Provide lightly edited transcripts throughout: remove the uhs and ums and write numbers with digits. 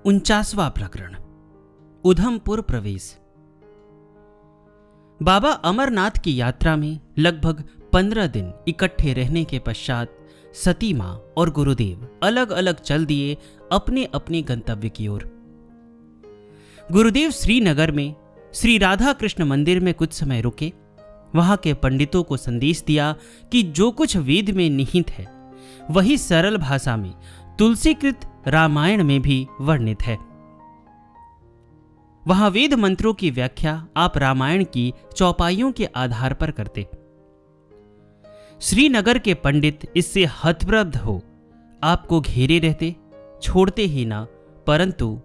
49वां प्रकरण उधमपुर प्रवेश। बाबा अमरनाथ की यात्रा में लगभग 15 दिन इकट्ठे रहने के पश्चात सती मां और गुरुदेव अलग अलग चल दिए अपने अपने गंतव्य की ओर। गुरुदेव श्रीनगर में श्री राधा कृष्ण मंदिर में कुछ समय रुके। वहां के पंडितों को संदेश दिया कि जो कुछ वेद में निहित है वही सरल भाषा में तुलसीकृत रामायण में भी वर्णित है। वहां वेद मंत्रों की व्याख्या आप रामायण की चौपाइयों के आधार पर करते। श्रीनगर के पंडित इससे हतप्रभ हो आपको घेरे रहते, छोड़ते ही ना, परंतु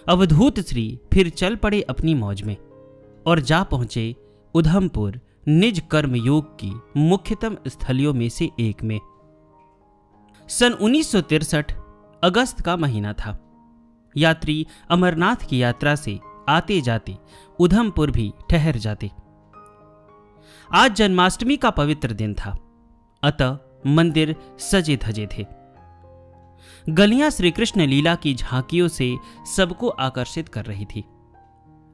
अवधूत श्री फिर चल पड़े अपनी मौज में और जा पहुंचे उधमपुर निज कर्मयोग की मुख्यतम स्थलियों में से एक में। सन 1963 अगस्त का महीना था। यात्री अमरनाथ की यात्रा से आते जाते उधमपुर भी ठहर जाते। आज जन्माष्टमी का पवित्र दिन था, अतः मंदिर सजे धजे थे। गलियां श्री कृष्ण लीला की झांकियों से सबको आकर्षित कर रही थी।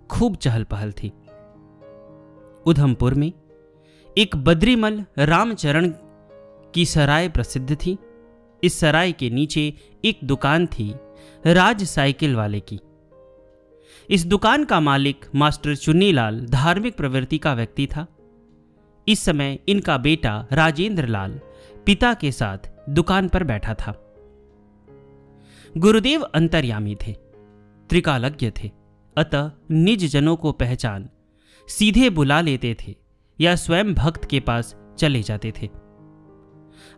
खूब चहल पहल थी। उधमपुर में एक बद्रीमल रामचरण की सराय प्रसिद्ध थी। इस सराय के नीचे एक दुकान थी राज साइकिल वाले की। इस दुकान का मालिक मास्टर चुन्नीलाल धार्मिक प्रवृत्ति का व्यक्ति था। इस समय इनका बेटा राजेंद्र लाल पिता के साथ दुकान पर बैठा था। गुरुदेव अंतर्यामी थे, त्रिकालज्ञ थे, अतः निज जनों को पहचान सीधे बुला लेते थे या स्वयं भक्त के पास चले जाते थे।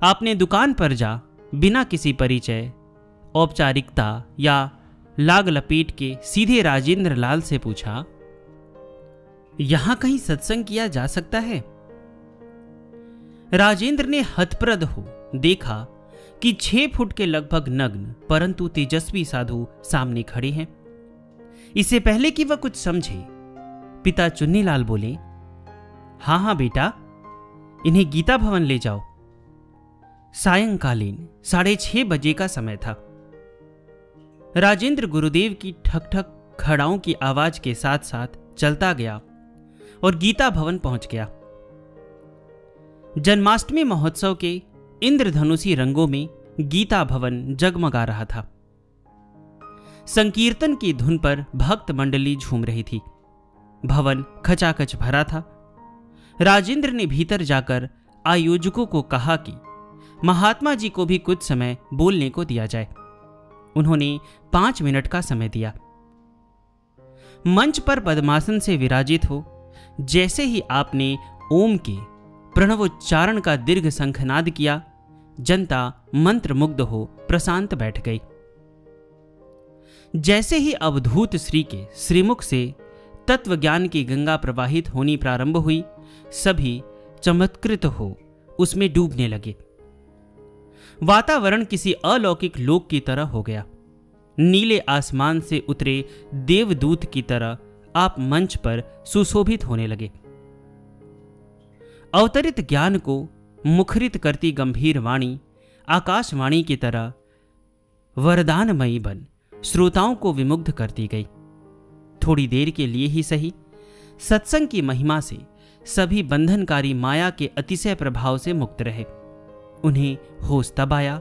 आपने दुकान पर जा बिना किसी परिचय, औपचारिकता या लाग लपेट के सीधे राजेंद्र लाल से पूछा, यहां कहीं सत्संग किया जा सकता है? राजेंद्र ने हतप्रद हो देखा कि 6 फुट के लगभग नग्न परंतु तेजस्वी साधु सामने खड़े हैं। इससे पहले कि वह कुछ समझे, पिता चुन्नीलाल बोले, हाँ हाँ बेटा, इन्हें गीता भवन ले जाओ। सायंकालीन 6:30 बजे का समय था। राजेंद्र गुरुदेव की ठक ठक खड़ाओं की आवाज के साथ साथ चलता गया और गीता भवन पहुंच गया। जन्माष्टमी महोत्सव के इंद्रधनुषी रंगों में गीता भवन जगमगा रहा था। संकीर्तन की धुन पर भक्त मंडली झूम रही थी। भवन खचाखच भरा था। राजेंद्र ने भीतर जाकर आयोजकों को कहा कि महात्मा जी को भी कुछ समय बोलने को दिया जाए। उन्होंने 5 मिनट का समय दिया। मंच पर पद्मासन से विराजित हो जैसे ही आपने ओम के प्रणवोच्चारण का दीर्घ शंखनाद किया, जनता मंत्रमुग्ध हो प्रशांत बैठ गई। जैसे ही अवधूत श्री के श्रीमुख से तत्वज्ञान की गंगा प्रवाहित होनी प्रारंभ हुई, सभी चमत्कृत हो उसमें डूबने लगे। वातावरण किसी अलौकिक लोक की तरह हो गया। नीले आसमान से उतरे देवदूत की तरह आप मंच पर सुशोभित होने लगे। अवतरित ज्ञान को मुखरित करती गंभीर वाणी आकाशवाणी की तरह वरदानमयी बन श्रोताओं को विमुग्ध करती गई। थोड़ी देर के लिए ही सही, सत्संग की महिमा से सभी बंधनकारी माया के अतिशय प्रभाव से मुक्त रहे। उन्हें होश तब आया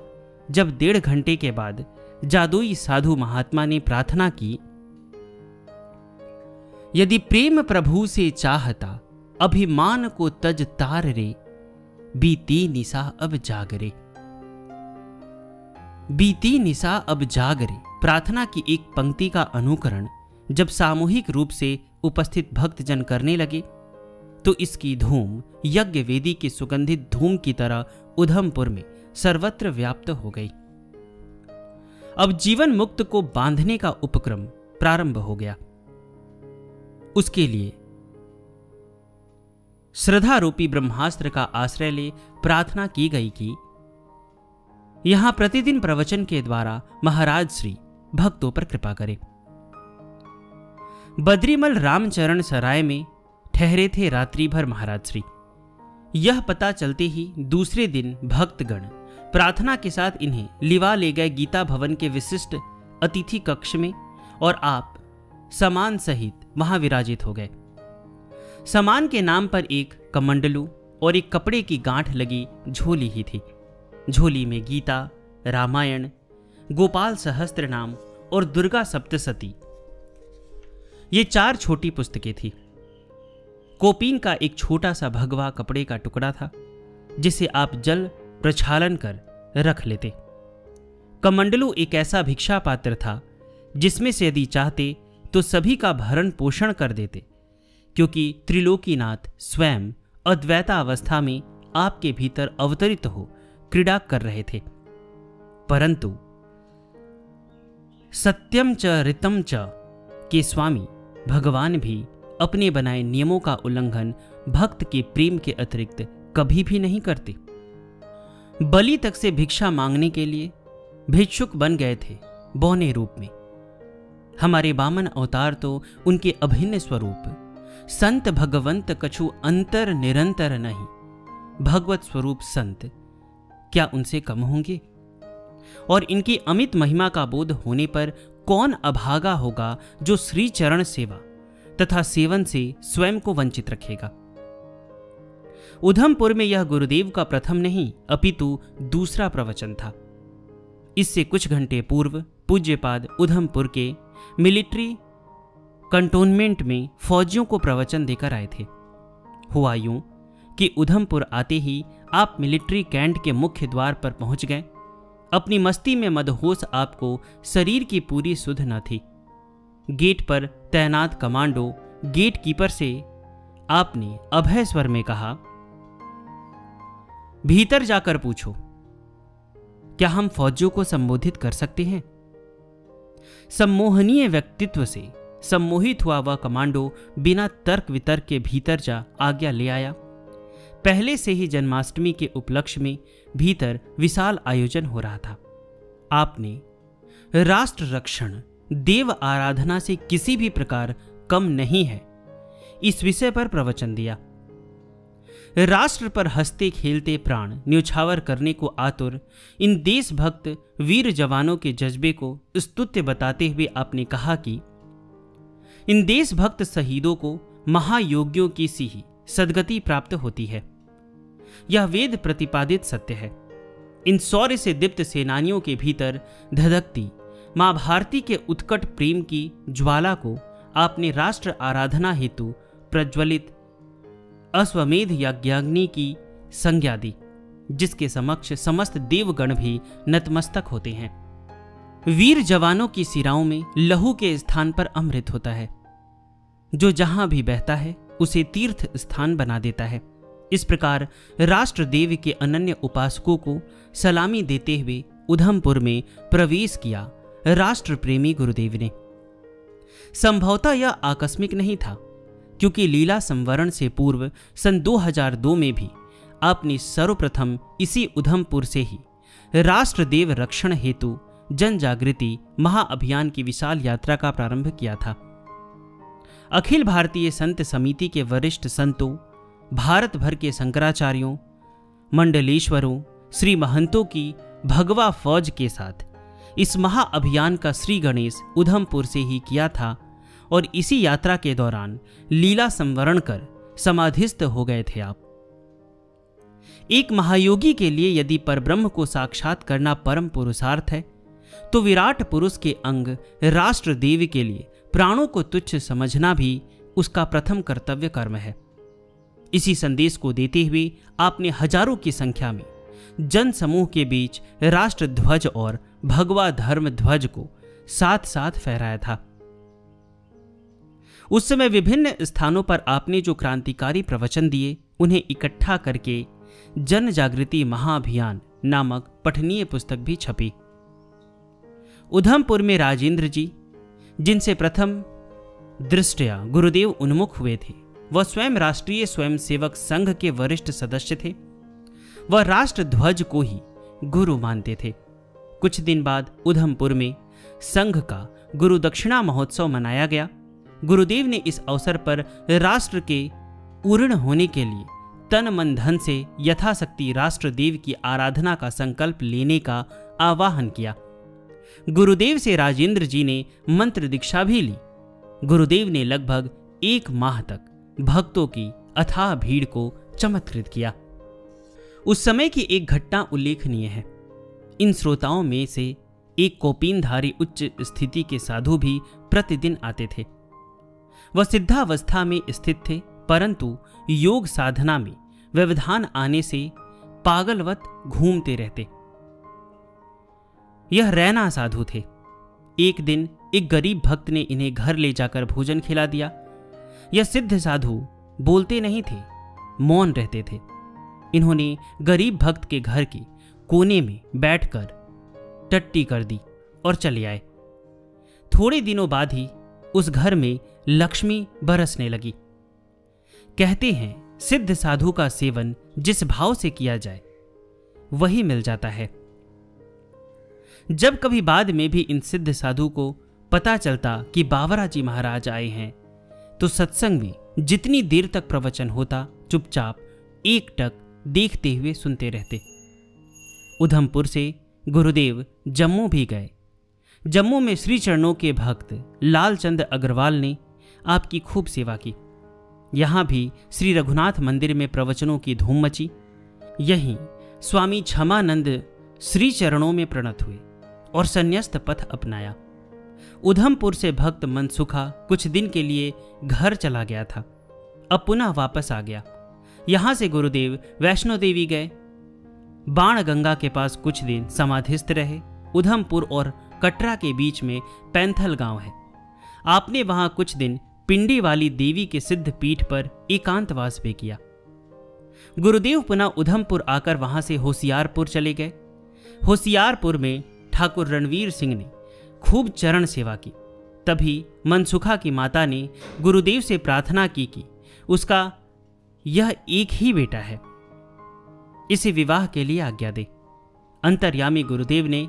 जब 1.5 घंटे के बाद जादुई साधु महात्मा ने प्रार्थना की, यदि प्रेम प्रभु से चाहता अभिमान को तज तार रे, बीती निशा अब जागरे। बीती निशा अब जागरे प्रार्थना की एक पंक्ति का अनुकरण जब सामूहिक रूप से उपस्थित भक्तजन करने लगे तो इसकी धूम यज्ञ वेदी की सुगंधित धूम की तरह उधमपुर में सर्वत्र व्याप्त हो गई। अब जीवन मुक्त को बांधने का उपक्रम प्रारंभ हो गया। उसके लिए श्रद्धारूपी ब्रह्मास्त्र का आश्रय ले प्रार्थना की गई कि यहां प्रतिदिन प्रवचन के द्वारा महाराज श्री भक्तों पर कृपा करें। बद्रीमल रामचरण सराय में ठहरे थे रात्रि भर महाराज श्री। यह पता चलते ही दूसरे दिन भक्तगण प्रार्थना के साथ इन्हें लिवा ले गए गीता भवन के विशिष्ट अतिथि कक्ष में और आप समान सहित वहां विराजित हो गए। समान के नाम पर एक कमंडलू और एक कपड़े की गांठ लगी झोली ही थी। झोली में गीता, रामायण, गोपाल सहस्त्र नाम और दुर्गा सप्तशती, ये 4 छोटी पुस्तकें थी। कोपीन का एक छोटा सा भगवा कपड़े का टुकड़ा था जिसे आप जल प्रक्षालन कर रख लेते। कमंडलू एक ऐसा भिक्षा पात्र था जिसमें से यदि चाहते तो सभी का भरण पोषण कर देते, क्योंकि त्रिलोकीनाथ स्वयं अद्वैता अवस्था में आपके भीतर अवतरित हो क्रीड़ा कर रहे थे। परंतु सत्यम च ऋतम च के स्वामी भगवान भी अपने बनाए नियमों का उल्लंघन भक्त के प्रेम के अतिरिक्त कभी भी नहीं करते। बलि तक से भिक्षा मांगने के लिए भिक्षुक बन गए थे बौने रूप में। हमारे वामन अवतार तो उनके अभिन्न स्वरूप, संत भगवंत कछु अंतर निरंतर नहीं, भगवत स्वरूप संत क्या उनसे कम होंगे? और इनकी अमित महिमा का बोध होने पर कौन अभागा होगा जो श्री चरण सेवा तथा सेवन से स्वयं को वंचित रखेगा। उधमपुर में यह गुरुदेव का प्रथम नहीं अपितु दूसरा प्रवचन था। इससे कुछ घंटे पूर्व पूज्यपाद उधमपुर के मिलिट्री कंटोनमेंट में फौजियों को प्रवचन देकर आए थे। हुआ यूं कि उधमपुर आते ही आप मिलिट्री कैंट के मुख्य द्वार पर पहुंच गए। अपनी मस्ती में मदहोश आपको शरीर की पूरी सुध न थी। गेट पर तैनात कमांडो गेट कीपर से आपने अभय स्वर में कहा, भीतर जाकर पूछो, क्या हम फौजियों को संबोधित कर सकते हैं? सम्मोहनीय व्यक्तित्व से सम्मोहित हुआ वह कमांडो बिना तर्क वितर्क के भीतर जा आज्ञा ले आया। पहले से ही जन्माष्टमी के उपलक्ष्य में भीतर विशाल आयोजन हो रहा था। आपने राष्ट्र रक्षण देव आराधना से किसी भी प्रकार कम नहीं है, इस विषय पर प्रवचन दिया। राष्ट्र पर हंसते खेलते प्राण न्यौछावर करने को आतुर इन देशभक्त वीर जवानों के जज्बे को स्तुत्य बताते हुए आपने कहा कि इन देशभक्त शहीदों को महायोगियों की सी ही सद्गति प्राप्त होती है। यह वेद प्रतिपादित सत्य है। इन शौर्य से दीप्त सेनानियों के भीतर धधकती मां भारती के उत्कट प्रेम की ज्वाला को आपने राष्ट्र आराधना हेतु प्रज्वलित अश्वमेध यज्ञाग्नि की संज्ञा दी, जिसके समक्ष समस्त देवगण भी नतमस्तक होते हैं। वीर जवानों की सिराओं में लहू के स्थान पर अमृत होता है, जो जहां भी बहता है उसे तीर्थ स्थान बना देता है। इस प्रकार राष्ट्र देव के अनन्य उपासकों को सलामी देते हुए उधमपुर में प्रवेश किया राष्ट्र प्रेमी गुरुदेव ने। संभवतः यह आकस्मिक नहीं था, क्योंकि लीला संवरण से पूर्व सन 2002 में भी आपने सर्वप्रथम इसी उधमपुर से ही राष्ट्रदेव रक्षण हेतु जन जागृति महाअभियान की विशाल यात्रा का प्रारंभ किया था। अखिल भारतीय संत समिति के वरिष्ठ संतों, भारत भर के शंकराचार्यों, मंडलेश्वरों, श्री महंतों की भगवा फौज के साथ इस महाअभियान का श्री गणेश उधमपुर से ही किया था और इसी यात्रा के दौरान लीला संवरण कर समाधिस्थ हो गए थे आप। एक महायोगी के लिए यदि परब्रह्म को साक्षात करना परम पुरुषार्थ है, तो विराट पुरुष के अंग राष्ट्र देव के लिए प्राणों को तुच्छ समझना भी उसका प्रथम कर्तव्य कर्म है। इसी संदेश को देते हुए आपने हजारों की संख्या में जन समूह के बीच राष्ट्र ध्वज और भगवा धर्म ध्वज को साथ साथ फहराया था। उस समय विभिन्न स्थानों पर आपने जो क्रांतिकारी प्रवचन दिए, उन्हें इकट्ठा करके जन जागृति महाअभियान नामक पठनीय पुस्तक भी छपी। उधमपुर में राजेंद्र जी, जिनसे प्रथम दृष्टया गुरुदेव उन्मुख हुए थे, वह स्वयं राष्ट्रीय स्वयंसेवक संघ के वरिष्ठ सदस्य थे। वह राष्ट्र ध्वज को ही गुरु मानते थे। कुछ दिन बाद उधमपुर में संघ का गुरु दक्षिणा महोत्सव मनाया गया। गुरुदेव ने इस अवसर पर राष्ट्र के पूर्ण होने के लिए तन मन धन से यथाशक्ति राष्ट्रदेव की आराधना का संकल्प लेने का आह्वान किया। गुरुदेव से राजेंद्र जी ने मंत्र दीक्षा भी ली। गुरुदेव ने लगभग 1 माह तक भक्तों की अथाह भीड़ को चमत्कृत किया। उस समय की एक घटना उल्लेखनीय है। इन श्रोताओं में से एक कौपीनधारी उच्च स्थिति के साधु भी प्रतिदिन आते थे। वह सिद्धावस्था में स्थित थे, परंतु योग साधना में व्यवधान आने से पागलवत घूमते रहते। यह रैना साधु थे। एक दिन एक गरीब भक्त ने इन्हें घर ले जाकर भोजन खिला दिया। यह सिद्ध साधु बोलते नहीं थे, मौन रहते थे। इन्होंने गरीब भक्त के घर के कोने में बैठकर टट्टी कर दी और चले आए। थोड़े दिनों बाद ही उस घर में लक्ष्मी बरसने लगी। कहते हैं सिद्ध साधु का सेवन जिस भाव से किया जाए वही मिल जाता है। जब कभी बाद में भी इन सिद्ध साधु को पता चलता कि बावरा जी महाराज आए हैं, तो सत्संग में जितनी देर तक प्रवचन होता चुपचाप एकटक देखते हुए सुनते रहते। उधमपुर से गुरुदेव जम्मू भी गए। जम्मू में श्री चरणों के भक्त लालचंद अग्रवाल ने आपकी खूब सेवा की। यहाँ भी श्री रघुनाथ मंदिर में प्रवचनों की धूम मची। यहीं स्वामी क्षमानंद श्री चरणों में प्रणत हुए और संन्यास्त पथ अपनाया। उधमपुर से भक्त मनसुखा कुछ दिन के लिए घर चला गया था, अब पुनः वापस आ गया। यहाँ से गुरुदेव वैष्णो देवी गए। बाण गंगा के पास कुछ दिन समाधिस्थ रहे। उधमपुर और कटरा के बीच में पैंथल गांव है। आपने वहां कुछ दिन पिंडी वाली देवी के सिद्ध पीठ पर एकांतवास भी किया। गुरुदेव पुनः उधमपुर आकर वहां से होशियारपुर चले गए। होशियारपुर में ठाकुर रणवीर सिंह ने खूब चरण सेवा की। तभी मनसुखा की माता ने गुरुदेव से प्रार्थना की कि उसका यह एक ही बेटा है, इसे विवाह के लिए आज्ञा दे। अंतर्यामी गुरुदेव ने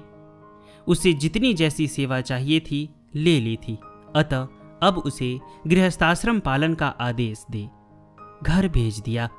उसे जितनी जैसी सेवा चाहिए थी ले ली थी, अतः अब उसे गृहस्थाश्रम पालन का आदेश दे घर भेज दिया।